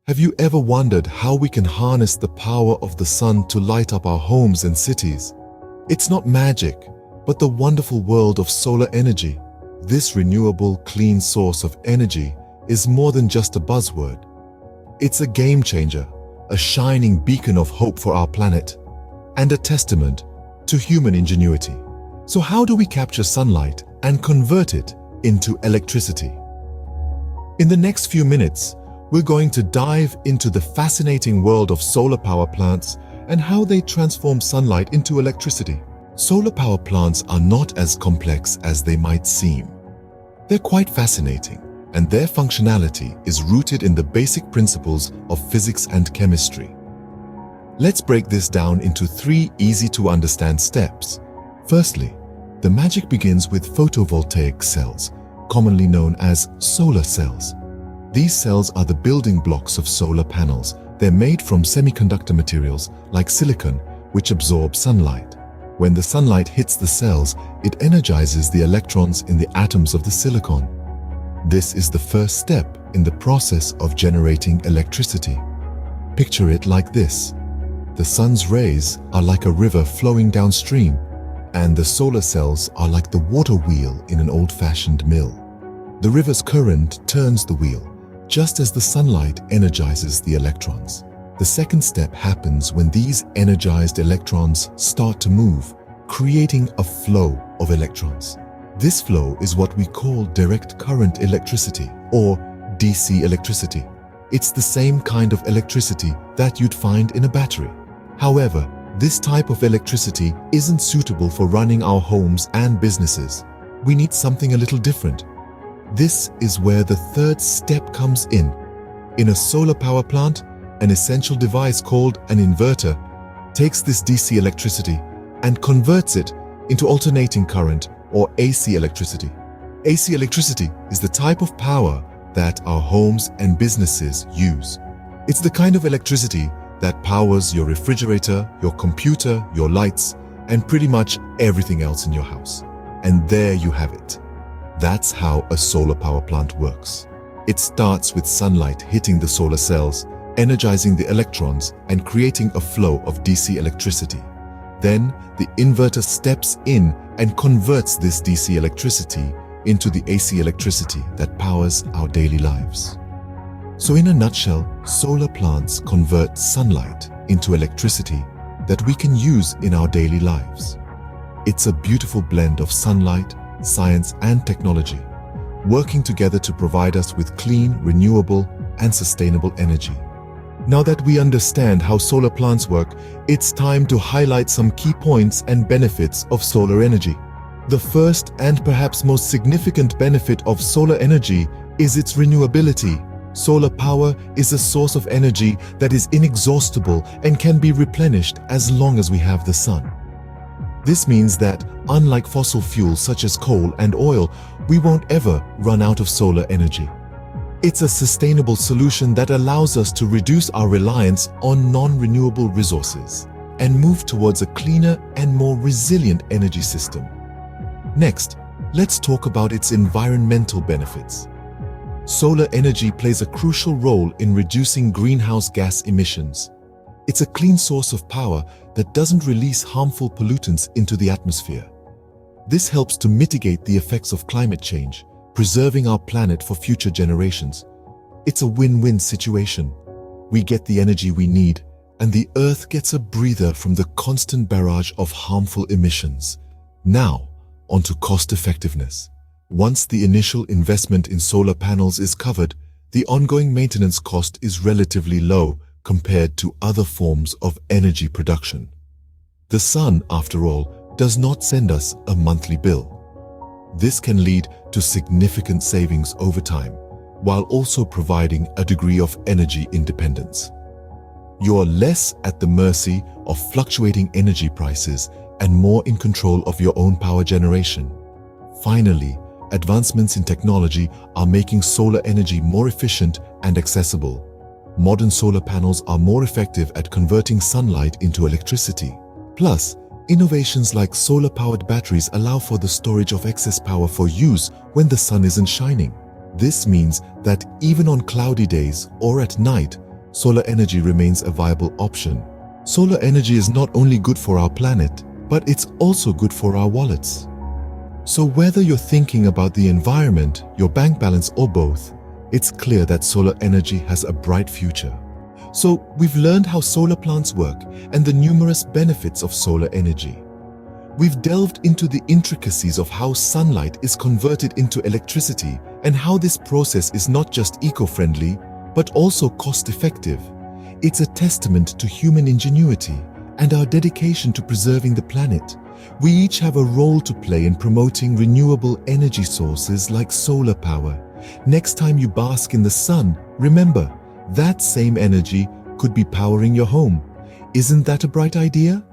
Have you ever wondered how we can harness the power of the sun to light up our homes and cities? It's not magic, but the wonderful world of solar energy. This renewable, clean source of energy is more than just a buzzword. It's a game changer, a shining beacon of hope for our planet, and a testament to human ingenuity. So how do we capture sunlight and convert it into electricity? In the next few minutes, we're going to dive into the fascinating world of solar power plants and how they transform sunlight into electricity. Solar power plants are not as complex as they might seem. They're quite fascinating, and their functionality is rooted in the basic principles of physics and chemistry. Let's break this down into 3 easy-to-understand steps. Firstly, the magic begins with photovoltaic cells, commonly known as solar cells. These cells are the building blocks of solar panels. They're made from semiconductor materials like silicon, which absorb sunlight. When the sunlight hits the cells, it energizes the electrons in the atoms of the silicon. This is the first step in the process of generating electricity. Picture it like this. The sun's rays are like a river flowing downstream, and the solar cells are like the water wheel in an old-fashioned mill. The river's current turns the wheel, just as the sunlight energizes the electrons. The second step happens when these energized electrons start to move, creating a flow of electrons. This flow is what we call direct current electricity, or DC electricity. It's the same kind of electricity that you'd find in a battery. However, this type of electricity isn't suitable for running our homes and businesses. We need something a little different. This is where the third step comes in. In a solar power plant, an essential device called an inverter takes this DC electricity and converts it into alternating current or AC electricity. AC electricity is the type of power that our homes and businesses use. It's the kind of electricity that powers your refrigerator, your computer, your lights, and pretty much everything else in your house. And there you have it. That's how a solar power plant works. It starts with sunlight hitting the solar cells, energizing the electrons and creating a flow of DC electricity. Then the inverter steps in and converts this DC electricity into the AC electricity that powers our daily lives. So in a nutshell, solar plants convert sunlight into electricity that we can use in our daily lives. It's a beautiful blend of sunlight, science and technology, working together to provide us with clean, renewable and sustainable energy. Now that we understand how solar plants work, it's time to highlight some key points and benefits of solar energy. The first and perhaps most significant benefit of solar energy is its renewability. Solar power is a source of energy that is inexhaustible and can be replenished as long as we have the sun. This means that, unlike fossil fuels such as coal and oil, we won't ever run out of solar energy. It's a sustainable solution that allows us to reduce our reliance on non-renewable resources and move towards a cleaner and more resilient energy system. Next, let's talk about its environmental benefits. Solar energy plays a crucial role in reducing greenhouse gas emissions. It's a clean source of power that doesn't release harmful pollutants into the atmosphere. This helps to mitigate the effects of climate change, preserving our planet for future generations. It's a win-win situation. We get the energy we need, and the Earth gets a breather from the constant barrage of harmful emissions. Now, onto cost effectiveness. Once the initial investment in solar panels is covered, the ongoing maintenance cost is relatively low compared to other forms of energy production. The sun, after all, does not send us a monthly bill. This can lead to significant savings over time, while also providing a degree of energy independence. You're less at the mercy of fluctuating energy prices and more in control of your own power generation. Finally, advancements in technology are making solar energy more efficient and accessible. Modern solar panels are more effective at converting sunlight into electricity. Plus, innovations like solar-powered batteries allow for the storage of excess power for use when the sun isn't shining. This means that even on cloudy days or at night, solar energy remains a viable option. Solar energy is not only good for our planet, but it's also good for our wallets. So whether you're thinking about the environment, your bank balance, or both, it's clear that solar energy has a bright future. So we've learned how solar plants work and the numerous benefits of solar energy. We've delved into the intricacies of how sunlight is converted into electricity and how this process is not just eco-friendly, but also cost-effective. It's a testament to human ingenuity and our dedication to preserving the planet. We each have a role to play in promoting renewable energy sources like solar power. Next time you bask in the sun, remember, that same energy could be powering your home. Isn't that a bright idea?